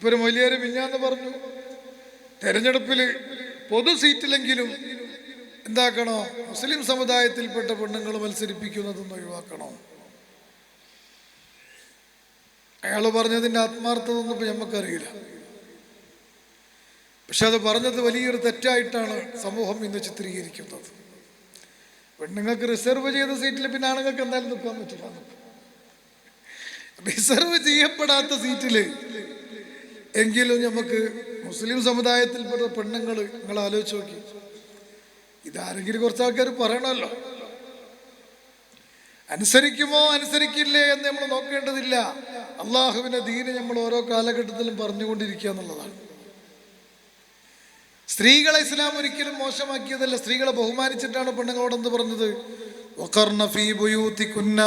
ഇപ്പൊ ഒരു മൊലിയാര് മിഞ്ഞാന്ന് പറഞ്ഞു, തെരഞ്ഞെടുപ്പിൽ പൊതു സീറ്റിലെങ്കിലും എന്താക്കണോ, മുസ്ലിം സമുദായത്തിൽപ്പെട്ട പെണ്ണുങ്ങൾ മത്സരിപ്പിക്കുന്നതൊന്നും ഒഴിവാക്കണോ. അയാൾ പറഞ്ഞതിൻ്റെ ആത്മാർത്ഥത ഒന്നും ഇപ്പം നമുക്കറിയില്ല. പക്ഷെ അത് പറഞ്ഞത് വലിയൊരു തെറ്റായിട്ടാണ് സമൂഹം ഇന്ന് ചിത്രീകരിക്കുന്നത്. പെണ്ണുങ്ങൾക്ക് റിസർവ് ചെയ്ത സീറ്റിൽ പിന്നെ ആണുങ്ങൾക്ക് എന്തായാലും നിൽക്കാൻ പറ്റില്ല. റിസർവ് ചെയ്യപ്പെടാത്ത സീറ്റിൽ എങ്കിലും നമുക്ക് മുസ്ലിം സമുദായത്തിൽപ്പെട്ട പെണ്ണുങ്ങൾ, നിങ്ങൾ ആലോചിച്ച് നോക്കി, ഇതാരെങ്കിലും കുറച്ച് ആൾക്കാർ പറയണമല്ലോ. അനുസരിക്കുമോ അനുസരിക്കില്ലേ എന്ന് നമ്മൾ നോക്കേണ്ടതില്ല. അള്ളാഹുവിന്റെ ദീന് നമ്മൾ ഓരോ കാലഘട്ടത്തിലും പറഞ്ഞുകൊണ്ടിരിക്കുക എന്നുള്ളതാണ്. സ്ത്രീകളെ ഇസ്ലാം ഒരിക്കലും മോശമാക്കിയതല്ല. സ്ത്രീകളെ ബഹുമാനിച്ചിട്ടാണ് പെണ്ണുങ്ങളോട് എന്ത് പറഞ്ഞത്? വഖർന ഫീ ബുയൂതികുന്ന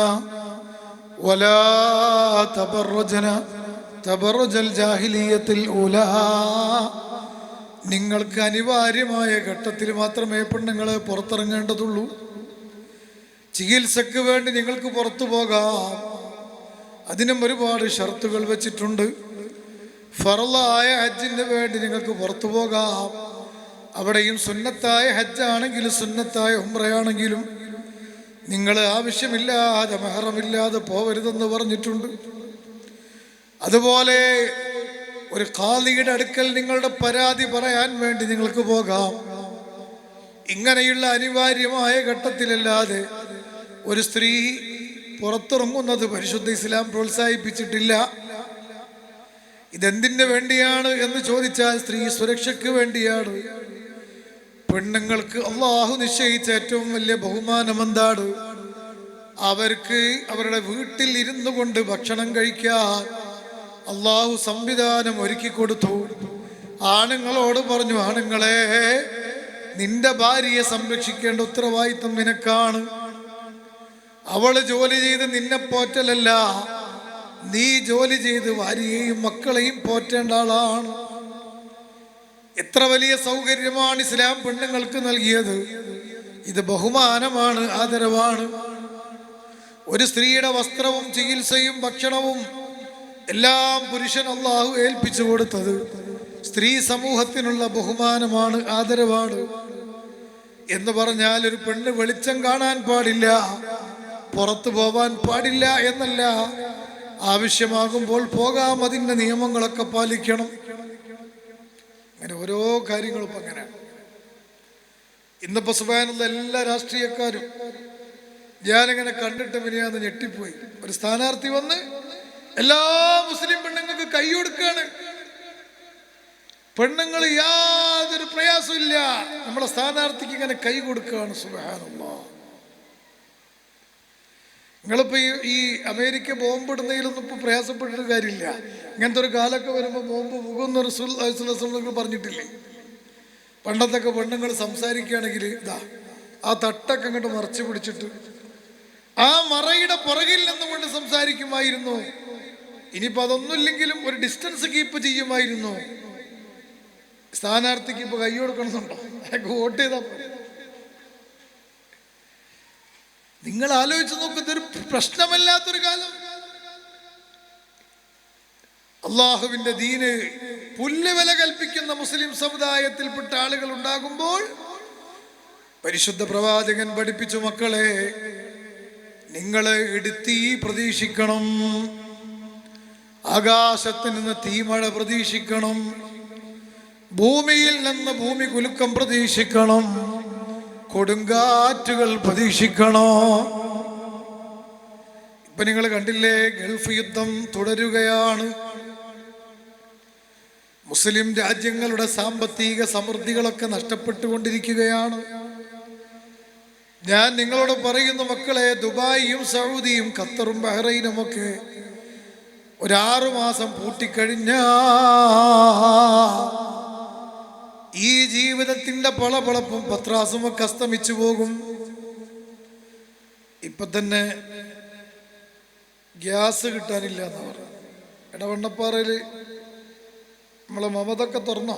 വലാ തബറജന തബറജൽ ജാഹിലിയ്യത്തിൽ ഊലാ. നിങ്ങൾക്ക് അനിവാര്യമായ ഘട്ടത്തിൽ മാത്രമേ പെണ്ണുങ്ങളെ പുറത്തിറങ്ങേണ്ടതുള്ളൂ. ചികിത്സക്ക് വേണ്ടി നിങ്ങൾക്ക് പുറത്തു പോകാം, അതിനും ഒരുപാട് ഷർത്തുകൾ വെച്ചിട്ടുണ്ട്. ഫർളായ ഹജ്ജിന് വേണ്ടി നിങ്ങൾക്ക് പുറത്തു പോകാം, അവിടെയും സുന്നത്തായ ഹജ്ജാണെങ്കിലും സുന്നത്തായ ഉംറയാണെങ്കിലും നിങ്ങൾ ആവശ്യമില്ലാതെ മെഹറമില്ലാതെ പോവരുതെന്ന് പറഞ്ഞിട്ടുണ്ട്. അതുപോലെ ഒരു ഖാദിയുടെ അടുക്കൽ നിങ്ങളുടെ പരാതി പറയാൻ വേണ്ടി നിങ്ങൾക്ക് പോകാം. ഇങ്ങനെയുള്ള അനിവാര്യമായ ഘട്ടത്തിലല്ലാതെ ഒരു സ്ത്രീ പുറത്തിറങ്ങുന്നത് പരിശുദ്ധ ഇസ്ലാം പ്രോത്സാഹിപ്പിച്ചിട്ടില്ല. ഇതെന്തിനു വേണ്ടിയാണ് എന്ന് ചോദിച്ചാൽ സ്ത്രീ സുരക്ഷയ്ക്ക് വേണ്ടിയാണ്. പെണ്ണുങ്ങൾക്ക് അള്ളാഹു നിശ്ചയിച്ച ഏറ്റവും വലിയ ബഹുമാനം എന്താണ്? അവർക്ക് അവരുടെ വീട്ടിൽ ഇരുന്നു കൊണ്ട് ഭക്ഷണം കഴിക്കാൻ അള്ളാഹു സംവിധാനം ഒരുക്കി കൊടുത്തു. ആണുങ്ങളോട് പറഞ്ഞു, ആണുങ്ങളെ, നിന്റെ ഭാര്യയെ സംരക്ഷിക്കേണ്ട ഉത്തരവാദിത്വം നിനക്കാണ്. അവള് ജോലി ചെയ്ത് നിന്നെ പോറ്റലല്ല, നീ ജോലി ചെയ്ത് ഭാര്യയെയും മക്കളെയും പോറ്റേണ്ട ആളാണ്. എത്ര വലിയ സൗകര്യമാണ് ഇസ്ലാം പെണ്ണുങ്ങൾക്ക് നൽകിയത്! ഇത് ബഹുമാനമാണ്, ആദരവാണ്. ഒരു സ്ത്രീയുടെ വസ്ത്രവും ചികിത്സയും ഭക്ഷണവും എല്ലാം പുരുഷൻ അള്ളാഹു ഏൽപ്പിച്ചു കൊടുത്തത് സ്ത്രീ സമൂഹത്തിനുള്ള ബഹുമാനമാണ്, ആദരവാണ്. എന്ന് പറഞ്ഞാൽ ഒരു പെണ്ണ് വെളിച്ചം കാണാൻ പാടില്ല, പുറത്തു പോവാൻ പാടില്ല എന്നല്ല. ആവശ്യമാകുമ്പോൾ പോകാം, അതിൻ്റെ നിയമങ്ങളൊക്കെ പാലിക്കണം. അങ്ങനെ ഓരോ കാര്യങ്ങളും ഇപ്പം അങ്ങനെയാണ്. ഇന്നിപ്പോ സുബ്ഹാനല്ലാഹ് എല്ലാ രാഷ്ട്രീയക്കാരും, ഞാനിങ്ങനെ കണ്ടിട്ട് പിന്നെയാന്ന് ഞെട്ടിപ്പോയി. ഒരു സ്ഥാനാർത്ഥി വന്ന് എല്ലാ മുസ്ലിം പെണ്ണുങ്ങൾക്ക് കൈ കൊടുക്കുകയാണ്. പെണ്ണുങ്ങൾ യാതൊരു പ്രയാസവും ഇല്ല, നമ്മുടെ സ്ഥാനാർത്ഥിക്ക് ഇങ്ങനെ കൈ കൊടുക്കുകയാണ്. സുബ്ഹാനല്ലാഹ്. നിങ്ങളിപ്പോൾ ഈ അമേരിക്ക ബോംബിടുന്നതിലൊന്നും ഇപ്പോൾ പ്രയാസപ്പെട്ടിട്ട് കാര്യമില്ല. ഇങ്ങനത്തെ ഒരു കാലമൊക്കെ വരുമ്പോൾ ബോംബ് പോകുന്ന റസൂൽ പറഞ്ഞിട്ടില്ലേ? പണ്ടത്തൊക്കെ പെണ്ണുങ്ങൾ സംസാരിക്കുകയാണെങ്കിൽ ഇതാ ആ തട്ടൊക്കെ അങ്ങോട്ട് മറച്ചു പിടിച്ചിട്ട് ആ മറയുടെ പുറകിൽ നിന്നുകൊണ്ട് സംസാരിക്കുമായിരുന്നു. ഇനിയിപ്പോൾ അതൊന്നുമില്ലെങ്കിലും ഒരു ഡിസ്റ്റൻസ് കീപ്പ് ചെയ്യുമായിരുന്നു. സ്ഥാനാർത്ഥിക്ക് ഇപ്പോൾ കൈ കൊടുക്കണമെന്നുണ്ടോ? വോട്ട് ചെയ്താൽ നിങ്ങൾ ആലോചിച്ച് നോക്ക്, ഇതൊരു പ്രശ്നമല്ലാത്തൊരു കാലം. അള്ളാഹുവിന്റെ ദീന് പുല്ലുവില കൽപ്പിക്കുന്ന മുസ്ലിം സമുദായത്തിൽപ്പെട്ട ആളുകൾ ഉണ്ടാകുമ്പോൾ പരിശുദ്ധ പ്രവാചകൻ പഠിപ്പിച്ചു, മക്കളെ, നിങ്ങൾ ഇടുത്തി പ്രതീക്ഷിക്കണം, ആകാശത്ത് നിന്ന് തീമഴ പ്രതീക്ഷിക്കണം, ഭൂമിയിൽ നിന്ന് ഭൂമി കുലുക്കം പ്രതീക്ഷിക്കണം, കൊടുങ്കാറ്റുകൾ പ്രതീക്ഷിക്കണോ. ഇപ്പൊ നിങ്ങൾ കണ്ടില്ലേ, ഗൾഫ് യുദ്ധം തുടരുകയാണ്. മുസ്ലിം രാജ്യങ്ങളുടെ സാമ്പത്തിക സമൃദ്ധികളൊക്കെ നഷ്ടപ്പെട്ടുകൊണ്ടിരിക്കുകയാണ്. ഞാൻ നിങ്ങളോട് പറയുന്നു മക്കളെ, ദുബായിയും സൗദിയും ഖത്തറും ബഹ്റൈനും ഒക്കെ ഒരു 6 മാസം പൂട്ടിക്കഴിഞ്ഞാ ഈ ജീവിതത്തിന്റെ പളപളപ്പും പത്രാസും ഒക്കെ അസ്തമിച്ചു പോകും. ഇപ്പൊ തന്നെ ഗ്യാസ് കിട്ടാനില്ല എന്നാ പറഞ്ഞു. എടവണ്ണപ്പാറയില് നമ്മളെ മമതൊക്കെ തുറന്നോ?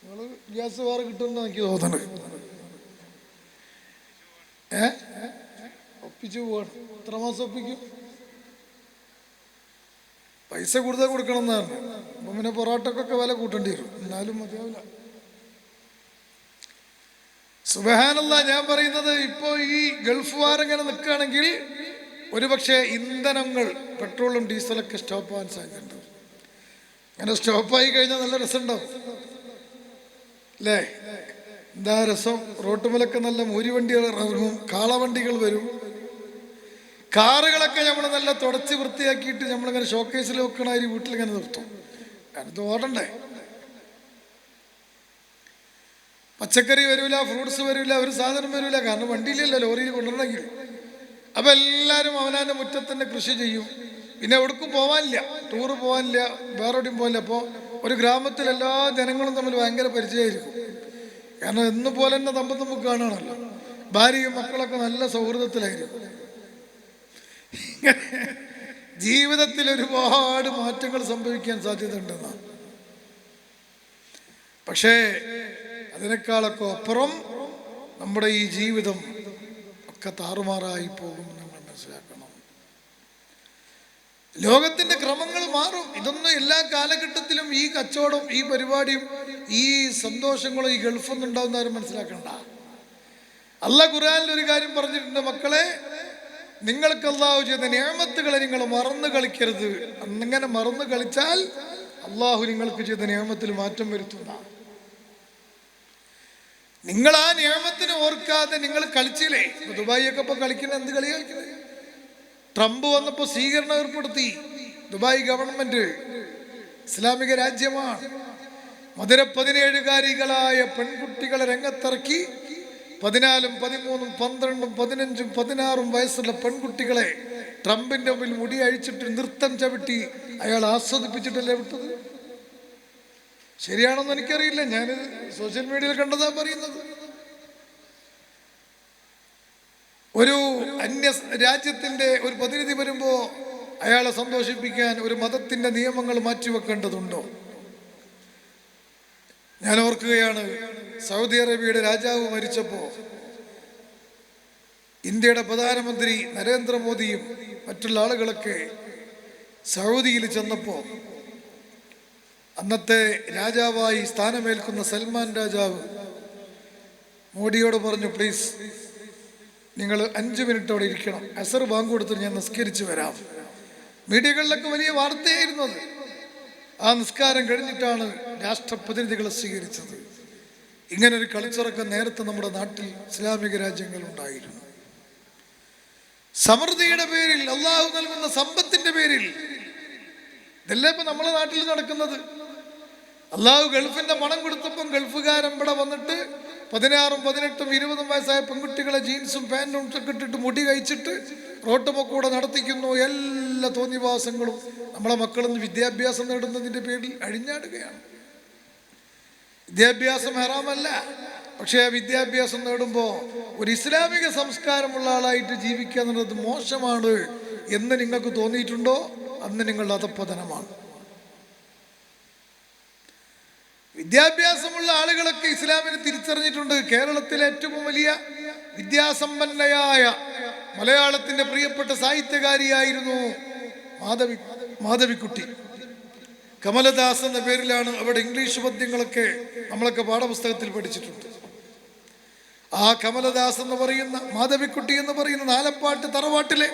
നിങ്ങള് ഗ്യാസ് വേറെ കിട്ടുമെന്ന് എനിക്ക് തോന്നണത്. ഒപ്പിച്ചു പോവാണ്. എത്ര മാസം ഒപ്പിക്കും? പൈസ കൂടുതൽ കൊടുക്കണം എന്നാണ്. അപ്പം പിന്നെ പൊറോട്ടക്കൊക്കെ വില കൂട്ടേണ്ടി വരും, എന്നാലും മതിയാവില്ല. സുബ്ഹാനല്ലാഹ്, ഞാൻ പറയുന്നത് ഇപ്പോൾ ഈ ഗൾഫ് വാറിങ്ങനെ നിൽക്കുകയാണെങ്കിൽ ഒരുപക്ഷെ ഇന്ധനങ്ങൾ, പെട്രോളും ഡീസലൊക്കെ സ്റ്റോപ്പ് ആവാൻ സാധ്യതയുണ്ട്. അങ്ങനെ സ്റ്റോപ്പായി കഴിഞ്ഞാൽ നല്ല രസമുണ്ടാവും അല്ലേ? എന്താ രസം! റോട്ടുമലൊക്കെ നല്ല മൂരിവണ്ടികൾ ഇറങ്ങും, കാളവണ്ടികൾ വരും, കാറുകളൊക്കെ നമ്മൾ നല്ല തുടച്ച് വൃത്തിയാക്കിയിട്ട് നമ്മളിങ്ങനെ ഷോക്കേസിൽ വെക്കണമാതിരി വീട്ടിലിങ്ങനെ നിർത്തും. അത് ഓടണ്ടേ? പച്ചക്കറി വരില്ല, ഫ്രൂട്ട്സ് വരില്ല, ഒരു സാധനം വരില്ല, കാരണം വണ്ടിയിലല്ലോ, ലോറിയിൽ കൊണ്ടുവരണമെങ്കിൽ. അപ്പം എല്ലാവരും അവനവൻ്റെ മുറ്റത്തന്നെ കൃഷി ചെയ്യും. പിന്നെ എവിടേക്കും പോകാനില്ല, ടൂറ് പോകാനില്ല, വേറെ എവിടെയും പോകില്ല. അപ്പോൾ ഒരു ഗ്രാമത്തിൽ എല്ലാ ജനങ്ങളും തമ്മിൽ ഭയങ്കര പരിചയമായിരിക്കും. കാരണം എന്ന് പോലെ തന്നെ നമുക്ക് കാണുകയാണല്ലോ, ഭാര്യയും മക്കളൊക്കെ നല്ല സൗഹൃദത്തിലായിരിക്കും. ജീവിതത്തിൽ ഒരുപാട് മാറ്റങ്ങൾ സംഭവിക്കാൻ സാധ്യതയുണ്ടെന്നാണ്. പക്ഷേ അതിനേക്കാളൊക്കെ അപ്പുറം നമ്മുടെ ഈ ജീവിതം ഒക്കെ താറുമാറായി പോകും. നമ്മൾ മനസ്സിലാക്കണം, ലോകത്തിന്റെ ക്രമങ്ങൾ മാറും. ഇതൊന്നും എല്ലാ കാലഘട്ടത്തിലും ഈ കച്ചവടം, ഈ പരിപാടിയും, ഈ സന്തോഷങ്ങളും ഈ ഗൾഫൊന്നും ഉണ്ടാവുന്നവരും മനസ്സിലാക്കണ്ട. അല്ലാഹ് ഖുർആനിൽ ഒരു കാര്യം പറഞ്ഞിട്ടുണ്ട്, മക്കളെ, നിങ്ങൾക്ക് അല്ലാഹു ചെയ്ത നിഅമത്തുകളെ നിങ്ങൾ മറന്നു കളിക്കരുത്. അങ്ങനെ മറന്നു കളിച്ചാൽ അല്ലാഹു നിങ്ങൾക്ക് ചെയ്ത നിഅമത്തിൽ മാറ്റം വരുത്തുന്ന. നിങ്ങൾ ആ നിഅമത്തിനെ ഓർക്കാതെ നിങ്ങൾ കളിച്ചില്ലേ? ദുബായി ഒക്കെ ഇപ്പൊ കളിക്കുന്ന എന്ത് കളി കളിക്കുന്നത്? ട്രംപ് വന്നപ്പോൾ സ്വീകരണം ഏർപ്പെടുത്തി. ദുബായ് ഗവൺമെന്റ് ഇസ്ലാമിക രാജ്യമാണ്. മധുര 17കാരികളായ പെൺകുട്ടികളെ രംഗത്തിറക്കി. 14, 13, 12, 15, 16 വയസ്സുള്ള പെൺകുട്ടികളെ ട്രംപിന്റെ മുമ്പിൽ മുടി അഴിച്ചിട്ട് നൃത്തം ചവിട്ടി അയാൾ ആസ്വദിപ്പിച്ചിട്ടല്ലേ വിട്ടത്. ശരിയാണെന്ന് എനിക്കറിയില്ല, ഞാൻ സോഷ്യൽ മീഡിയയിൽ കണ്ടതാ പറയുന്നത്. ഒരു അന്യ രാജ്യത്തിന്റെ ഒരു പ്രതിനിധി വരുമ്പോൾ അയാളെ സന്തോഷിപ്പിക്കാൻ ഒരു മതത്തിന്റെ നിയമങ്ങൾ മാറ്റിവെക്കേണ്ടതുണ്ടോ? ഞാൻ ഓർക്കുകയാണ്, സൗദി അറേബ്യയുടെ രാജാവ് മരിച്ചപ്പോൾ ഇന്ത്യയുടെ പ്രധാനമന്ത്രി നരേന്ദ്രമോദിയും മറ്റുള്ള ആളുകളൊക്കെ സൗദിയിൽ ചെന്നപ്പോൾ അന്നത്തെ രാജാവായി സ്ഥാനമേൽക്കുന്ന സൽമാൻ രാജാവ് മോഡിയോട് പറഞ്ഞു, പ്ലീസ് നിങ്ങൾ 5 മിനിറ്റ് അവിടെ ഇരിക്കണം, അസർ ബാങ്ക് കൊടുത്തിട്ട് ഞാൻ നിസ്കരിച്ച് വരാം. മീഡിയകളിലൊക്കെ വലിയ വാർത്തയായിരുന്നു അത്. ആ നിസ്കാരം കഴിഞ്ഞിട്ടാണ് രാഷ്ട്രപ്രതിനിധികളെ സ്വീകരിച്ചത്. ഇങ്ങനൊരു കൾച്ചറൊക്കെ നേരത്തെ നമ്മുടെ നാട്ടിൽ ഇസ്ലാമിക രാജ്യങ്ങൾ ഉണ്ടായിരുന്നു. സമൃദ്ധിയുടെ പേരിൽ, അള്ളാഹു നൽകുന്ന സമ്പത്തിന്റെ പേരിൽ, ഇതല്ലേ ഇപ്പൊ നമ്മളെ നാട്ടിൽ നടക്കുന്നത്. അള്ളാഹു ഗൾഫിന്റെ പണം കൊടുത്തപ്പം ഗൾഫുകാരൻ ഇവിടെ വന്നിട്ട് 16, 18, 20 വയസ്സായ പെൺകുട്ടികളെ ജീൻസും പാൻറ്റും ഒക്കെ ഇട്ടിട്ട് മുടി കഴിച്ചിട്ട് റോട്ടുമൊക്കൂടെ നടത്തിക്കുന്നു. എല്ലാ തോന്നിവാസങ്ങളും നമ്മളെ മക്കളിന്ന് വിദ്യാഭ്യാസം നേടുന്നതിൻ്റെ പേരിൽ അഴിഞ്ഞാടുകയാണ്. വിദ്യാഭ്യാസം ഹറാമല്ല, പക്ഷേ ആ വിദ്യാഭ്യാസം നേടുമ്പോൾ ഒരു ഇസ്ലാമിക സംസ്കാരമുള്ള ആളായിട്ട് ജീവിക്കുക എന്നുള്ളത് മോശമാണ് എന്ന് നിങ്ങൾക്ക് തോന്നിയിട്ടുണ്ടോ? അന്ന് നിങ്ങളുടെ അധപ്പതനമാണ്. വിദ്യാഭ്യാസമുള്ള ആളുകളൊക്കെ ഇസ്ലാമിനെ തിരിച്ചറിഞ്ഞിട്ടുണ്ട്. കേരളത്തിലെ ഏറ്റവും വലിയ വിദ്യാസമ്പന്നയായ മലയാളത്തിന്റെ പ്രിയപ്പെട്ട സാഹിത്യകാരിയായിരുന്നു മാധവിക്കുട്ടി. കമലദാസ് എന്ന പേരിലാണ് അവിടെ ഇംഗ്ലീഷ് പദ്യങ്ങളൊക്കെ നമ്മളൊക്കെ പാഠപുസ്തകത്തിൽ പഠിച്ചിട്ടുണ്ട്. ആ കമലദാസ് എന്ന് പറയുന്ന, മാധവിക്കുട്ടി എന്ന് പറയുന്ന നാലപ്പാട്ട് തറവാട്ടിലെ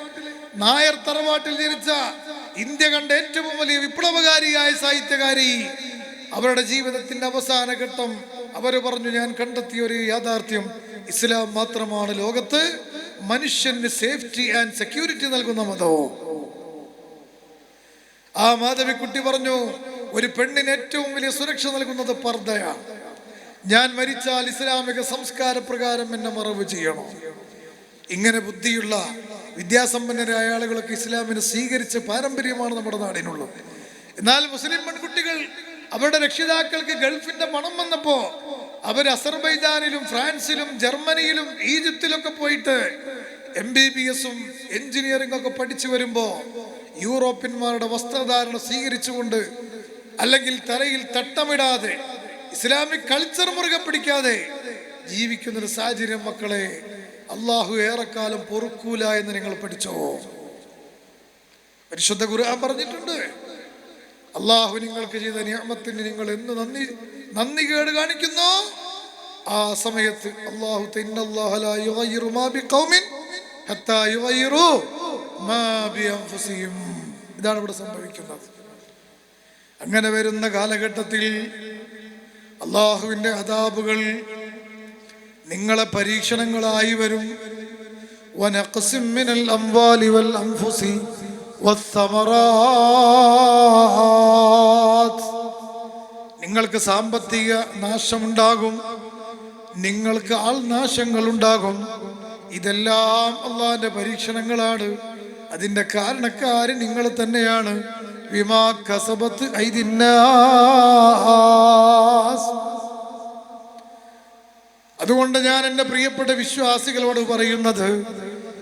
നായർ തറവാട്ടിൽ ജനിച്ച ഇന്ത്യ കണ്ട ഏറ്റവും വലിയ വിപ്ലവകാരിയായ സാഹിത്യകാരി, അവരുടെ ജീവിതത്തിന്റെ അവസാന ഘട്ടം അവർ പറഞ്ഞു, ഞാൻ കണ്ടെത്തിയ ഒരു യാഥാർത്ഥ്യം, ഇസ്ലാം മാത്രമാണ് ലോകത്ത് മനുഷ്യന് സേഫ്റ്റി ആൻഡ് സെക്യൂരിറ്റി നൽകുന്ന മതവും. ആ മാധവിക്കുട്ടി പറഞ്ഞു, ഒരു പെണ്ണിന് ഏറ്റവും വലിയ സുരക്ഷ നൽകുന്നത് പർദ്ദയാണ്. ഞാൻ മരിച്ചാൽ ഇസ്ലാമിക സംസ്കാര പ്രകാരം എന്നെ മറവ് ചെയ്യണം. ഇങ്ങനെ ബുദ്ധിയുള്ള വിദ്യാസമ്പന്നരായ ആളുകളൊക്കെ ഇസ്ലാമിനെ സ്വീകരിച്ച പാരമ്പര്യമാണ് നമ്മുടെ നാടിനുള്ളത്. എന്നാൽ മുസ്ലിം പെൺകുട്ടികൾ അവരുടെ രക്ഷിതാക്കൾക്ക് ഗൾഫിന്റെ പണം വന്നപ്പോ അവർ അസർബൈജാനിലും ഫ്രാൻസിലും ജർമ്മനിയിലും ഈജിപ്തിലൊക്കെ പോയിട്ട് MBBS-ഉം എഞ്ചിനീയറിംഗ് ഒക്കെ പഠിച്ചു വരുമ്പോ യൂറോപ്യന്മാരുടെ വസ്ത്രധാരണ സ്വീകരിച്ചുകൊണ്ട്, അല്ലെങ്കിൽ തലയിൽ തട്ടമിടാതെ, ഇസ്ലാമിക് കൾച്ചർ മുറുകെ പിടിക്കാതെ ജീവിക്കുന്നൊരു സാഹചര്യം മക്കളെ അള്ളാഹു ഏറെക്കാലം പൊറുക്കൂല എന്ന് നിങ്ങൾ പഠിച്ചോ? പരിശുദ്ധ ഖുർആൻ പറഞ്ഞിട്ടുണ്ട്, അള്ളാഹു നിങ്ങൾക്ക് ചെയ്ത നിഅമത്തിന് നിങ്ങൾ എന്ന് നന്ദി കേട് കാണിക്കുന്നു, ആ സമയത്ത് അള്ളാഹു ഇന്നല്ലാഹ ലാ യുഗയ്യിറു മാ ബിഖൗമിൻ ഹത്താ യുഗയ്യിറു മാ ബിഅൻഫുസിഹിം. ഇതാണ് ഇവിടെ സംഭവിക്കുന്നത്. അങ്ങനെ വരുന്ന കാലഘട്ടത്തിൽ അള്ളാഹുവിൻ്റെ അദാബുകൾ നിങ്ങളെ പരീക്ഷണങ്ങളായി വരും. വനഖ്സിം മിനൽ അംവാലി വൽ അൻഫുസി വസ്സമറാത്ത്. നിങ്ങൾക്ക് സാമ്പത്തിക നാശമുണ്ടാകും, നിങ്ങൾക്ക് ആൾനാശങ്ങൾ ഉണ്ടാകും. ഇതെല്ലാം അള്ളാഹിന്റെ പരീക്ഷണങ്ങളാണ്. അതിന്റെ കാരണക്കാര് നിങ്ങൾ തന്നെയാണ്. വിമാ കസബത്ത് ഐദിന്നാസ്. അതുകൊണ്ട് ഞാൻ എൻ്റെ പ്രിയപ്പെട്ട വിശ്വാസികളോട് പറയുന്നത്,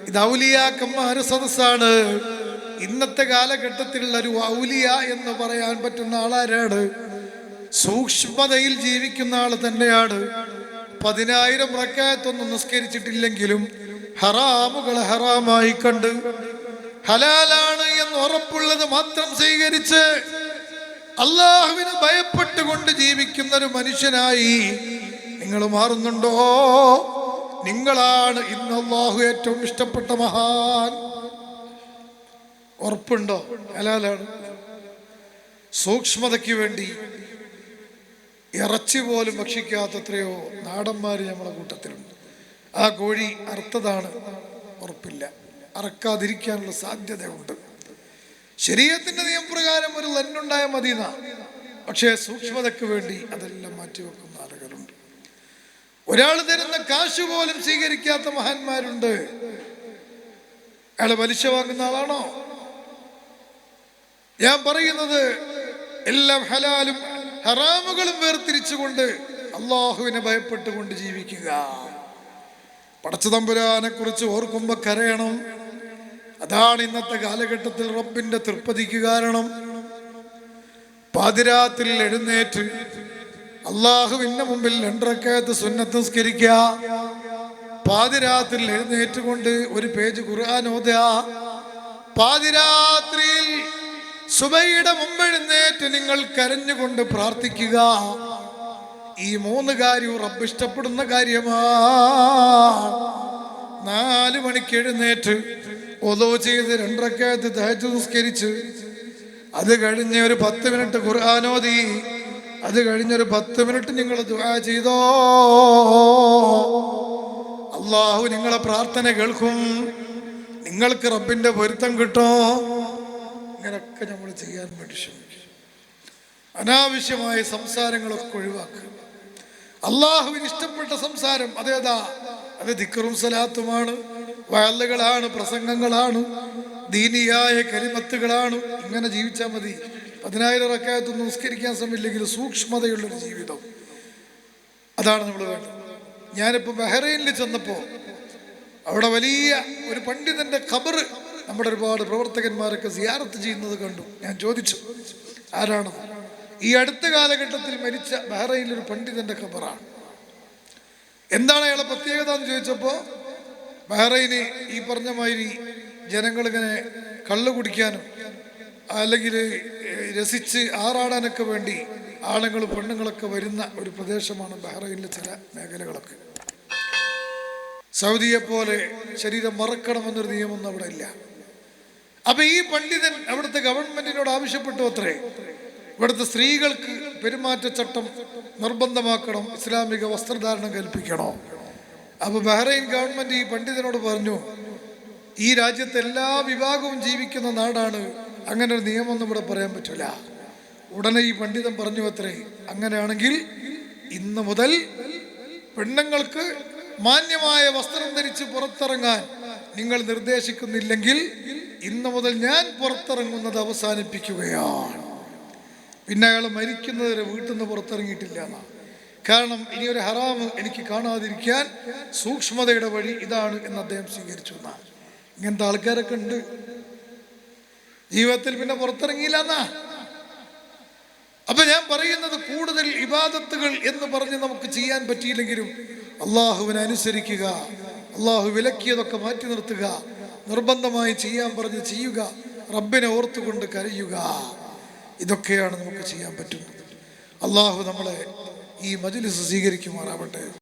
ഇത് ഔലിയാക്കന്മാരുടെ സദസ്സാണ്. ഇന്നത്തെ കാലഘട്ടത്തിലുള്ള ഒരു ഔലിയ എന്ന് പറയാൻ പറ്റുന്ന ആളാരാണ്? സൂക്ഷ്മതയിൽ ജീവിക്കുന്ന ആൾ തന്നെയാണ്. 10,000 റക്അത്തൊന്നും നിസ്കരിച്ചിട്ടില്ലെങ്കിലും ഹറാമുകളെ ഹറാമായി കണ്ട് ഹലാലാണ് എന്ന് ഉറപ്പുള്ളത് മാത്രം സ്വീകരിച്ച് അള്ളാഹുവിനെ ഭയപ്പെട്ടുകൊണ്ട് ജീവിക്കുന്ന ഒരു മനുഷ്യനായി നിങ്ങൾ മാറുന്നുണ്ടോ? നിങ്ങളാണ് ഇന്ന് അള്ളാഹു ഏറ്റവും ഇഷ്ടപ്പെട്ട മഹാൻ. ഉറപ്പുണ്ടോ? ഹലാലാണ്. സൂക്ഷ്മതയ്ക്ക് വേണ്ടി ഇറച്ചി പോലും ഭക്ഷിക്കാത്തത്രയോ നാടന്മാർ നമ്മളെ കൂട്ടത്തിലുണ്ട്. ആ കോഴി അറുത്തതാണ്, ഉറപ്പില്ല, അറക്കാതിരിക്കാനുള്ള സാധ്യതയുണ്ട്. ശരീഅത്തിന്റെ നിയമപ്രകാരം ഒരു ലന്നുണ്ടായ മദീന, പക്ഷേ സൂക്ഷ്മതയ്ക്ക് വേണ്ടി അതെല്ലാം മാറ്റിവെക്കുന്ന ആളുകളുണ്ട്. ഒരാൾ തരുന്ന കാശ് പോലും സ്വീകരിക്കാത്ത മഹാന്മാരുണ്ട്. അയാൾ പലിശ വാങ്ങുന്ന ആളാണോ? ഞാൻ പറയുന്നത് എല്ലാം ഹലാലും ഹറാമുകളും വേർതിരിച്ചുകൊണ്ട് അള്ളാഹുവിനെ ഭയപ്പെട്ടുകൊണ്ട് ജീവിക്കുക. പടച്ചതമ്പുരാനെ കുറിച്ച് ഓർക്കുമ്പോൾ കരയണം. അതാണ് ഇന്നത്തെ കാലഘട്ടത്തിൽ റബ്ബിന്റെ തൃപ്തിക്ക് കാരണം. പാതിരാത്രിൽ എഴുന്നേറ്റ് അള്ളാഹുവിന്റെ മുമ്പിൽ 2 റക്അത്ത് സുന്നത്ത് നിസ്കരിക്കുക. പാതിരാത്രിൽ എഴുന്നേറ്റുകൊണ്ട് ഒരു പേജ് ഖുർആൻ ഓതുക. പാതിരാത്രിയിൽ സുബഹിയുടെ മുമ്പ് എഴുന്നേറ്റ് നിങ്ങൾ കരഞ്ഞുകൊണ്ട് പ്രാർത്ഥിക്കുക. ഈ 3 കാര്യവും റബ്ബ് ഇഷ്ടപ്പെടുന്ന കാര്യമാണ്. 4 മണിക്ക് എഴുന്നേറ്റ് ഒളൂ ചെയ്ത് 2 റക്അത്ത് തഹജ്ജുദ് നിസ്കരിച്ച് അത് കഴിഞ്ഞ് ഒരു 10 മിനിറ്റ് ഖുർആൻ ഓതി, അത് കഴിഞ്ഞൊരു 10 മിനിറ്റ് നിങ്ങൾ ദുആ ചെയ്തോ, അള്ളാഹു നിങ്ങളെ പ്രാർത്ഥന കേൾക്കും. നിങ്ങൾക്ക് റബ്ബിന്റെ പൊരുത്തം കിട്ടോ. ഇങ്ങനൊക്കെ നമ്മൾ ചെയ്യാൻ വേണ്ടി ശ്രമിക്കും. അനാവശ്യമായ സംസാരങ്ങളൊക്കെ ഒഴിവാക്കുക. അള്ളാഹുവിന് ഇഷ്ടപ്പെട്ട സംസാരം അതേതാ? അത് ദിക്റും സലാത്തുമാണ്, വഅളുകളാണ്, പ്രസംഗങ്ങളാണ്, ദീനിയായ കലിമത്തുകളാണ്. ഇങ്ങനെ ജീവിച്ചാൽ മതി. 10,000 റക്അത്തൊന്നും നിസ്കരിക്കാൻ സമയമില്ലെങ്കിൽ സൂക്ഷ്മതയുള്ളൊരു ജീവിതം, അതാണ് നമ്മൾ വേണ്ടത്. ഞാനിപ്പോൾ ബഹ്റൈനിൽ ചെന്നപ്പോൾ അവിടെ വലിയ ഒരു പണ്ഡിതന്റെ ഖബർ നമ്മുടെ ഒരുപാട് പ്രവർത്തകന്മാരൊക്കെ സിയാറത്ത് ചെയ്യുന്നത് കണ്ടു. ഞാൻ ചോദിച്ചു, ആരാണ്? ഈ അടുത്ത കാലഘട്ടത്തിൽ മരിച്ച ബഹ്റൈനിലൊരു പണ്ഡിതന്റെ ഖബറാണ്. എന്താണ് അയാളെ പ്രത്യേകത എന്ന് ചോദിച്ചപ്പോൾ, ബഹ്റൈന് ഈ പറഞ്ഞ മാതിരി ജനങ്ങളിങ്ങനെ കള്ളു കുടിക്കാനും അല്ലെങ്കിൽ രസിച്ച് ആറാടാനൊക്കെ വേണ്ടി ആണുങ്ങളും പെണ്ണുങ്ങളൊക്കെ വരുന്ന ഒരു പ്രദേശമാണ് ബഹ്റൈനിലെ ചില മേഖലകളൊക്കെ. സൗദിയെ പോലെ ശരീരം മറക്കണമെന്നൊരു നിയമമൊന്നും അവിടെ ഇല്ല. അപ്പൊ ഈ പണ്ഡിതൻ അവിടുത്തെ ഗവൺമെന്റിനോട് ആവശ്യപ്പെട്ടു അത്രേ, ഇവിടുത്തെ സ്ത്രീകൾക്ക് പെരുമാറ്റച്ചട്ടം നിർബന്ധമാക്കണം, ഇസ്ലാമിക വസ്ത്രധാരണം കൽപ്പിക്കണോ. അപ്പൊ ബഹ്റൈൻ ഗവൺമെന്റ് ഈ പണ്ഡിതനോട് പറഞ്ഞു, ഈ രാജ്യത്തെ എല്ലാ വിഭാഗവും ജീവിക്കുന്ന നാടാണ്, അങ്ങനെ ഒരു നിയമമൊന്നും ഇവിടെ പറയാൻ പറ്റില്ല. ഉടനെ ഈ പണ്ഡിതൻ പറഞ്ഞു അത്രേ, അങ്ങനെയാണെങ്കിൽ ഇന്ന് മുതൽ പെണ്ണുങ്ങൾക്ക് മാന്യമായ വസ്ത്രം ധരിച്ച് പുറത്തിറങ്ങാൻ നിങ്ങൾ നിർദ്ദേശിക്കുന്നില്ലെങ്കിൽ ഇന്ന് മുതൽ ഞാൻ പുറത്തിറങ്ങുന്നത് അവസാനിപ്പിക്കുകയാണ്. പിന്നെ അയാൾ മരിക്കുന്നത് വരെ വീട്ടിൽ നിന്ന് പുറത്തിറങ്ങിയിട്ടില്ല എന്നാ. കാരണം ഇനി ഒരു ഹറാമ് എനിക്ക് കാണാതിരിക്കാൻ സൂക്ഷ്മതയുടെ വഴി ഇതാണ് എന്ന് അദ്ദേഹം സ്വീകരിച്ചു എന്നാണ്. ഇങ്ങനത്തെ ആൾക്കാരൊക്കെ ഉണ്ട് ജീവിതത്തിൽ. പിന്നെ പുറത്തിറങ്ങിയില്ല എന്നാ. അപ്പൊ ഞാൻ പറയുന്നത്, കൂടുതൽ ഇബാദത്തുകൾ എന്ന് പറഞ്ഞ് നമുക്ക് ചെയ്യാൻ പറ്റിയില്ലെങ്കിലും അള്ളാഹുവിനെ അനുസരിക്കുക, അള്ളാഹു വിലക്കിയതൊക്കെ മാറ്റി നിർത്തുക, നിർബന്ധമായി ചെയ്യാൻ പറഞ്ഞ് ചെയ്യുക, റബ്ബിനെ ഓർത്തുകൊണ്ട് കരയുക. ഇതൊക്കെയാണ് നമുക്ക് ചെയ്യാൻ പറ്റുന്നത്. അള്ളാഹു നമ്മളെ ഈ മജ്‌ലിസ് സ്വീകരിക്കുമാറാവട്ടെ.